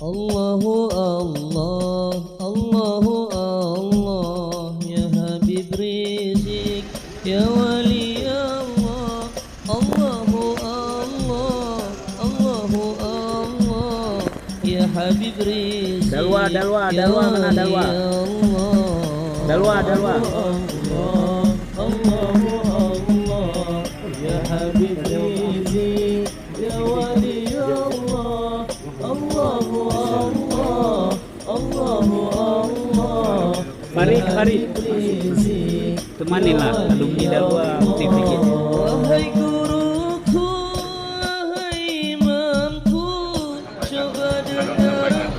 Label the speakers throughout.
Speaker 1: الله الله الله الله يا حبيب رزق يا ولي الله الله الله الله الله يا حبيب رزق
Speaker 2: Dalwa mana Dalwa? Dalwa
Speaker 1: الله الله يا حبيب رزق يا ولي الله الله الله الله الله
Speaker 2: Mari temanilah alumni Dalwa TV kita.
Speaker 1: Wahai guruku, wahai imamku, coba dengarkan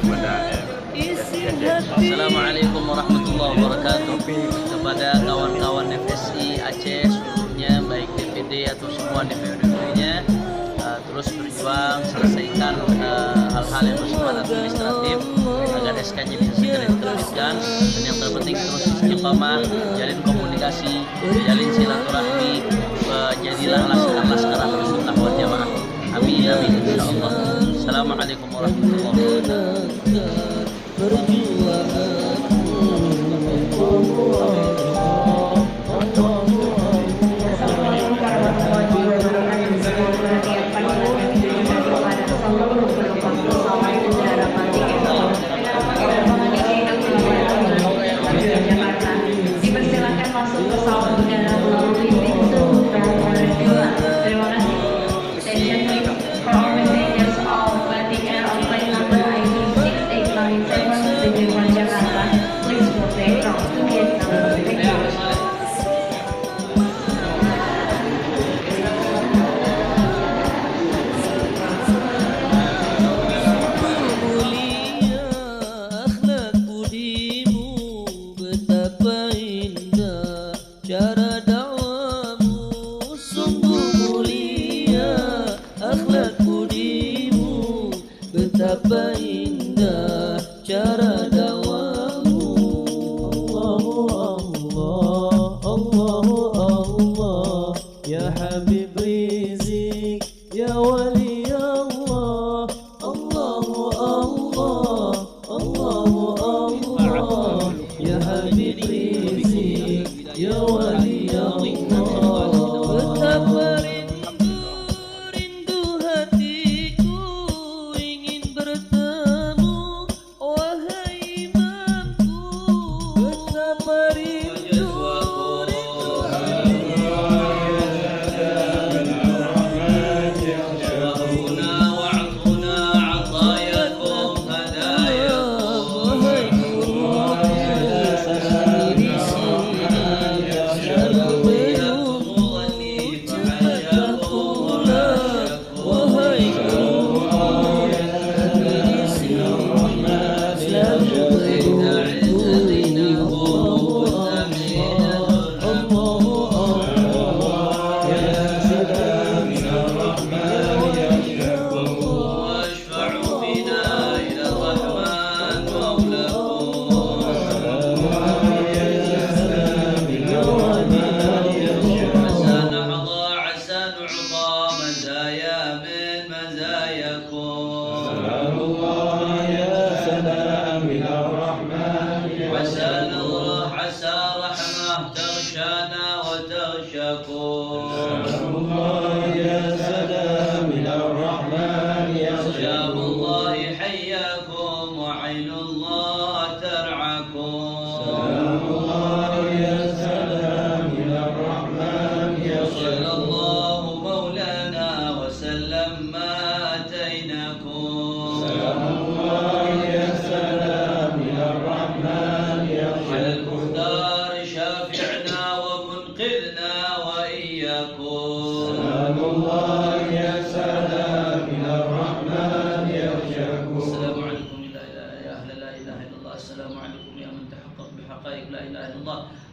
Speaker 1: isi hati.
Speaker 3: Assalamualaikum warahmatullahi wabarakatuh. Kepada kawan-kawan FSI Aceh seluruhnya, baik DPD atau semua DPD-nya, terus berjuang selesaikan hal-hal yang bersifat administratif agar SKJ bisa segera diterbitkan, dan yang terpenting terus istiqamah, jalin komunikasi, jalin silaturahmi, jadilah laskar Ahlus Sunnah wal Jamaah. Amin amin insyaallah. Assalamualaikum warahmatullahi wabarakatuh.
Speaker 4: Dipersilakan masuk ke sawah udara melalui pintu nomor 2. Terima kasih. Attention please. For all passengers of Batik Air on flight number ID 6897 tujuan Jakarta, please go back to gate number 3.
Speaker 1: Cara dakwamu sungguh mulia, akhlak budimu betapa indah. Cara dakwamu, Allah Allah Allah ya Habib Rizik ya Wali Allah Allah Allah Allah Allah ya Habib Rizik ya Wali Allah. Betapa rindu hatiku ingin bertemu, wahai imamku. Betapa rindu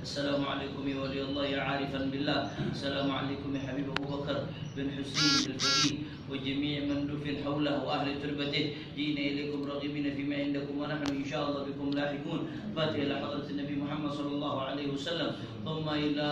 Speaker 3: Assalamualaikum ya wali Allah ya arifan billah. Assalamualaikum ya Habib Abu Bakar bin Husain al-Faqih وجميع من دفن حوله وأهل تربته. جئنا إليكم راغبين فيما عندكم ونحن إن شاء الله بكم لاحقون. فاتحة إلى حضرة النبي محمد صلى الله عليه وسلم، ثم إلى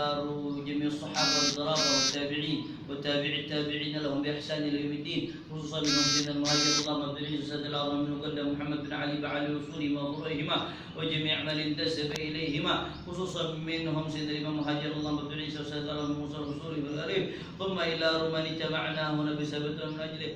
Speaker 3: جميع الصحابة والصحابة والتابعين وتابع التابعين لهم بإحسان إلى يوم الدين، خصوصا منهم سيدنا المهاجر اللهم بن سيد الأعظم من قدم محمد بن علي بعلي رسولهما وظهورهما وجميع من انتسب إليهما، خصوصا منهم سيدنا الإمام مهاجر اللهم بن عيسى وسيد الأعظم موسى رسوله والغريب، ثم إلى من اجتمعنا هنا بسبب من أجله.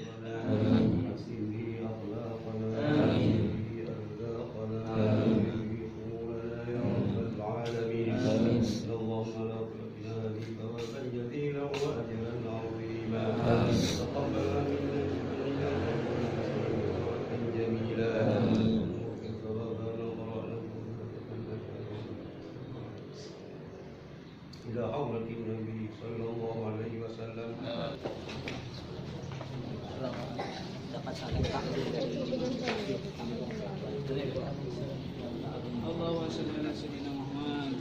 Speaker 5: إلى حضرة النبي صلى الله عليه وسلم.
Speaker 6: Allahumma shalli ala sayyidina Muhammad.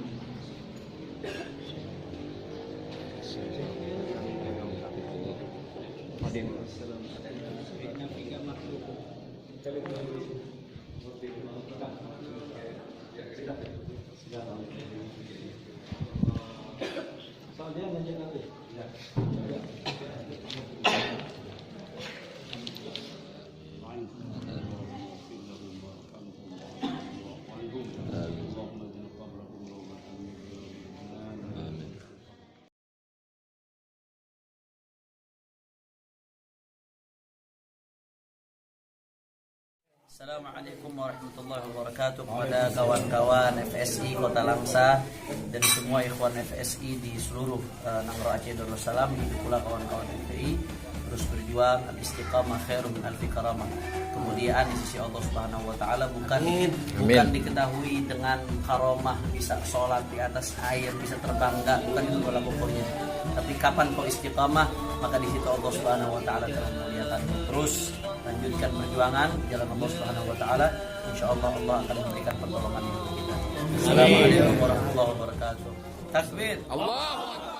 Speaker 3: Assalamualaikum warahmatullahi wabarakatuh. Kepada kawan-kawan FSI Kota Langsa dan semua ikhwan FSI di seluruh Nangro Aceh Darussalam, begitu pula kawan-kawan FPI, terus berjuang al-istiqamah khairum min alfi karamah. Kemudian di sisi Allah Subhanahu wa taala bukan diketahui dengan karomah bisa sholat di atas air, bisa terbang, bukan itu tolak ukurnya. Tapi kapan kau istiqamah, maka di situ Allah Subhanahu wa taala telah memuliakan. Terus lanjutkan perjuangan jalan Allah Subhanahu wa taala, insyaallah Allah akan memberikan pertolongan untuk kita. Assalamualaikum warahmatullahi wabarakatuh. Takbir. Allah.